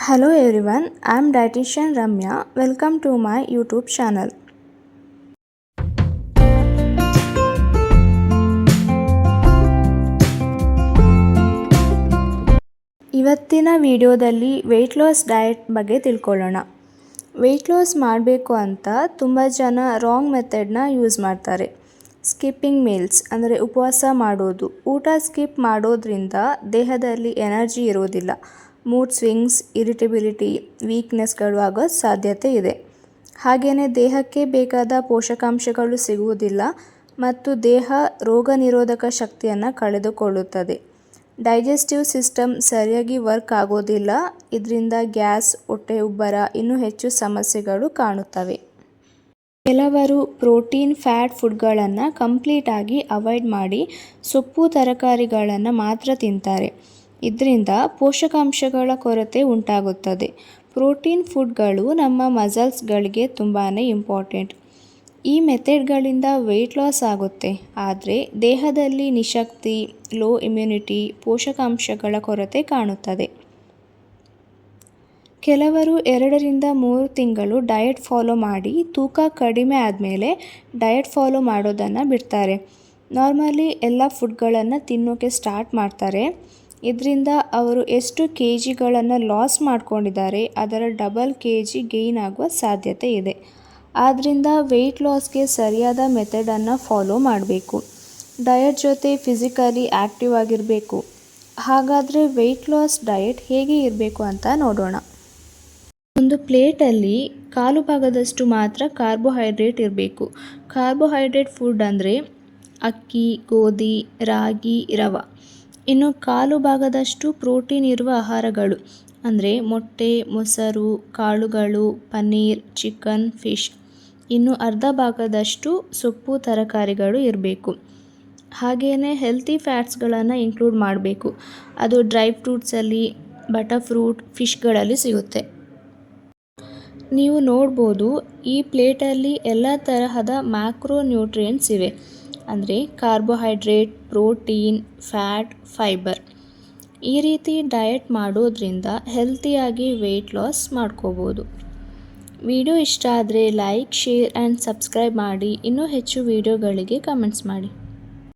Hello everyone, I am dietitian Ramya. Welcome to my YouTube channel. ಇವತ್ತಿನ ವಿಡಿಯೋದಲ್ಲಿ weight loss diet ಬಗ್ಗೆ ತಿಳ್ಕೊಳ್ಳೋಣ. Weight loss ಮಾಡಬೇಕು ಅಂತ ತುಂಬ ಜನ ರಾಂಗ್ ಮೆಥಡ್ನ ಯೂಸ್ ಮಾಡ್ತಾರೆ. ಸ್ಕಿಪ್ಪಿಂಗ್ ಮೀಲ್ಸ್ ಅಂದರೆ ಉಪವಾಸ ಮಾಡೋದು. ಊಟ ಸ್ಕಿಪ್ ಮಾಡೋದ್ರಿಂದ ದೇಹದಲ್ಲಿ ಎನರ್ಜಿ ಇರೋದಿಲ್ಲ. ಮೂಡ್ ಸ್ವಿಂಗ್ಸ್, ಇರಿಟಬಿಲಿಟಿ, ವೀಕ್ನೆಸ್ಗಳು ಆಗೋ ಸಾಧ್ಯತೆ ಇದೆ. ಹಾಗೆಯೇ ದೇಹಕ್ಕೆ ಬೇಕಾದ ಪೋಷಕಾಂಶಗಳು ಸಿಗುವುದಿಲ್ಲ ಮತ್ತು ದೇಹ ರೋಗ ನಿರೋಧಕ ಶಕ್ತಿಯನ್ನು ಕಳೆದುಕೊಳ್ಳುತ್ತದೆ. ಡೈಜೆಸ್ಟಿವ್ ಸಿಸ್ಟಮ್ ಸರಿಯಾಗಿ ವರ್ಕ್ ಆಗೋದಿಲ್ಲ. ಇದರಿಂದ ಗ್ಯಾಸ್, ಹೊಟ್ಟೆ ಉಬ್ಬರ ಇನ್ನೂ ಹೆಚ್ಚು ಸಮಸ್ಯೆಗಳು ಕಾಣುತ್ತವೆ. ಕೆಲವರು ಪ್ರೋಟೀನ್, ಫ್ಯಾಟ್ ಫುಡ್ಗಳನ್ನು ಕಂಪ್ಲೀಟಾಗಿ ಅವಾಯ್ಡ್ ಮಾಡಿ ಸೊಪ್ಪು ತರಕಾರಿಗಳನ್ನು ಮಾತ್ರ ತಿಂತಾರೆ. ಇದರಿಂದ ಪೋಷಕಾಂಶಗಳ ಕೊರತೆ ಉಂಟಾಗುತ್ತದೆ. ಪ್ರೋಟೀನ್ ಫುಡ್ಗಳು ನಮ್ಮ ಮಸಲ್ಸ್ಗಳಿಗೆ ತುಂಬಾ ಇಂಪಾರ್ಟೆಂಟ್. ಈ ಮೆಥಡ್ಗಳಿಂದ ವೆಯ್ಟ್ ಲಾಸ್ ಆಗುತ್ತೆ, ಆದರೆ ದೇಹದಲ್ಲಿ ನಿಶಕ್ತಿ, ಲೋ ಇಮ್ಯುನಿಟಿ, ಪೋಷಕಾಂಶಗಳ ಕೊರತೆ ಕಾಣುತ್ತದೆ. ಕೆಲವರು 2 ರಿಂದ 3 ತಿಂಗಳು ಡಯಟ್ ಫಾಲೋ ಮಾಡಿ ತೂಕ ಕಡಿಮೆ ಆದಮೇಲೆ ಡಯಟ್ ಫಾಲೋ ಮಾಡೋದನ್ನು ಬಿಡ್ತಾರೆ. ನಾರ್ಮಲಿ ಎಲ್ಲ ಫುಡ್ಗಳನ್ನು ತಿನ್ನೋಕ್ಕೆ ಸ್ಟಾರ್ಟ್ ಮಾಡ್ತಾರೆ. ಇದರಿಂದ ಅವರು ಎಷ್ಟು ಕೆಜಿಗಳನ್ನು ಲಾಸ್ ಮಾಡ್ಕೊಂಡಿದ್ದಾರೆ ಅದರ ಡಬಲ್ kg ಗೇಯ್ನ್ ಆಗುವ ಸಾಧ್ಯತೆ ಇದೆ. ಆದ್ದರಿಂದ ವೆಯ್ಟ್ ಲಾಸ್ಗೆ ಸರಿಯಾದ ಮೆಥಡನ್ನು ಫಾಲೋ ಮಾಡಬೇಕು. ಡಯಟ್ ಜೊತೆ ಫಿಸಿಕಲಿ ಆ್ಯಕ್ಟಿವ್ ಆಗಿರಬೇಕು. ಹಾಗಾದರೆ ವೆಯ್ಟ್ ಲಾಸ್ ಡಯಟ್ ಹೇಗೆ ಇರಬೇಕು ಅಂತ ನೋಡೋಣ. ಒಂದು ಪ್ಲೇಟಲ್ಲಿ ಕಾಲು ಭಾಗದಷ್ಟು ಮಾತ್ರ ಕಾರ್ಬೋಹೈಡ್ರೇಟ್ ಇರಬೇಕು. ಕಾರ್ಬೋಹೈಡ್ರೇಟ್ ಫುಡ್ ಅಂದರೆ ಅಕ್ಕಿ, ಗೋಧಿ, ರಾಗಿ, ರವೆ. ಇನ್ನು ಕಾಲು ಭಾಗದಷ್ಟು ಪ್ರೋಟೀನ್ ಇರುವ ಆಹಾರಗಳು ಅಂದರೆ ಮೊಟ್ಟೆ, ಮೊಸರು, ಕಾಳುಗಳು, ಪನ್ನೀರ್, ಚಿಕನ್, ಫಿಶ್. ಇನ್ನು ಅರ್ಧ ಭಾಗದಷ್ಟು ಸೊಪ್ಪು ತರಕಾರಿಗಳು ಇರಬೇಕು. ಹಾಗೆಯೇ ಹೆಲ್ತಿ ಫ್ಯಾಟ್ಸ್ಗಳನ್ನು ಇನ್ಕ್ಲೂಡ್ ಮಾಡಬೇಕು. ಅದು ಡ್ರೈ ಫ್ರೂಟ್ಸಲ್ಲಿ, ಬಟರ್ ಫ್ರೂಟ್, ಫಿಶ್ಗಳಲ್ಲಿ ಸಿಗುತ್ತೆ. ನೀವು ನೋಡ್ಬೋದು, ಈ ಪ್ಲೇಟಲ್ಲಿ ಎಲ್ಲ ತರಹದ ಮ್ಯಾಕ್ರೋ ನ್ಯೂಟ್ರಿಯೆಂಟ್ಸ್ ಇವೆ. ಅಂದರೆ ಕಾರ್ಬೋಹೈಡ್ರೇಟ್, ಪ್ರೋಟೀನ್, ಫ್ಯಾಟ್, ಫೈಬರ್. ಈ ರೀತಿ ಡಯಟ್ ಮಾಡೋದ್ರಿಂದ ಹೆಲ್ತಿಯಾಗಿ ವೆಯ್ಟ್ ಲಾಸ್ ಮಾಡ್ಕೋಬೋದು. ವಿಡಿಯೋ ಇಷ್ಟ ಆದರೆ ಲೈಕ್, ಶೇರ್ ಆ್ಯಂಡ್ ಸಬ್ಸ್ಕ್ರೈಬ್ ಮಾಡಿ. ಇನ್ನೂ ಹೆಚ್ಚು ವಿಡಿಯೋಗಳಿಗೆ ಕಮೆಂಟ್ಸ್ ಮಾಡಿ.